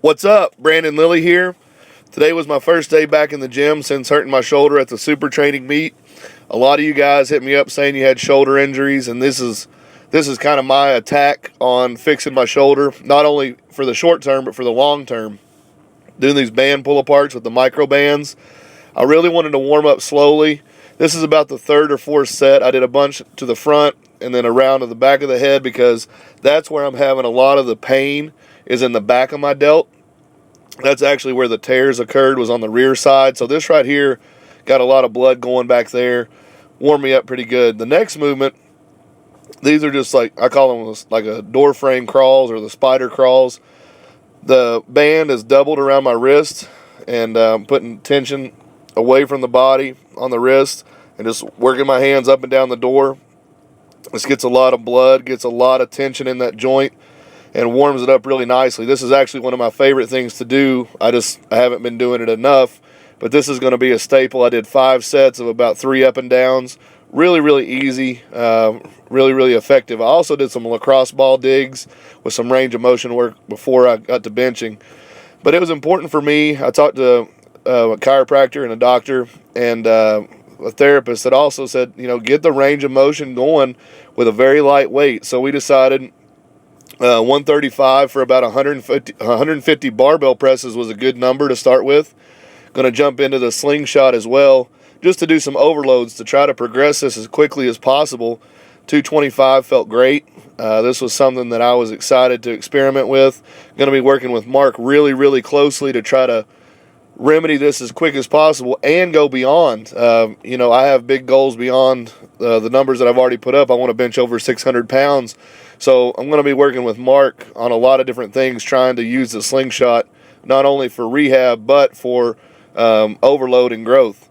What's up? Brandon Lilly here. Today was my first day back in the gym since hurting my shoulder at the super training meet. A lot of you guys hit me up saying you had shoulder injuries, and this is kind of my attack on fixing my shoulder, not only for the short term but for the long term. Doing these band pull aparts with the micro bands. I really wanted to warm up slowly. This is about the third or fourth set. I did a bunch to the front and then around to the back of the head because that's where I'm having a lot of the pain is in the back of my delt. That's actually where the tears occurred, was on the rear side. So this right here got a lot of blood going back there. Warmed me up pretty good. The next movement, these are just like, I call them like a door frame crawls or the spider crawls. The band is doubled around my wrist and putting tension away from the body on the wrist and just working my hands up and down the door. This gets a lot of blood, gets a lot of tension in that joint, and warms it up really nicely. This is actually one of my favorite things to do. I haven't been doing it enough, but this is going to be a staple. I did 5 sets of about 3 up and downs. Really, really easy, really, really effective. I also did some lacrosse ball digs with some range of motion work before I got to benching. But it was important for me. I talked to a chiropractor and a doctor and a therapist that also said, get the range of motion going with a very light weight. So we decided 135 for about 150 barbell presses was a good number to start with. Going to jump into the slingshot as well, just to do some overloads to try to progress this as quickly as possible. 225 felt great. This was something that I was excited to experiment with. Going to be working with Mark really, really closely to try to remedy this as quick as possible and go beyond. I have big goals beyond the numbers that I've already put up. I want to bench over 600 pounds. So I'm going to be working with Mark on a lot of different things, trying to use the slingshot not only for rehab but for overload and growth.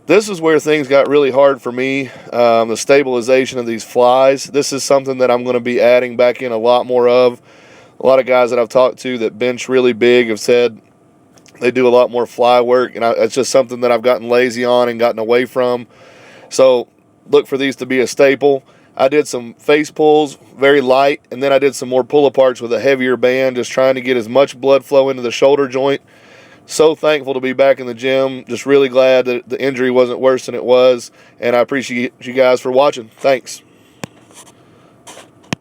This is where things got really hard for me, the stabilization of these flies. This is something that I'm going to be adding back in a lot more of. A lot of guys that I've talked to that bench really big have said they do a lot more fly work, and it's just something that I've gotten lazy on and gotten away from. So look for these to be a staple. I did some face pulls, very light, and then I did some more pull-aparts with a heavier band, just trying to get as much blood flow into the shoulder joint. So thankful to be back in the gym. Just really glad that the injury wasn't worse than it was, and I appreciate you guys for watching. Thanks.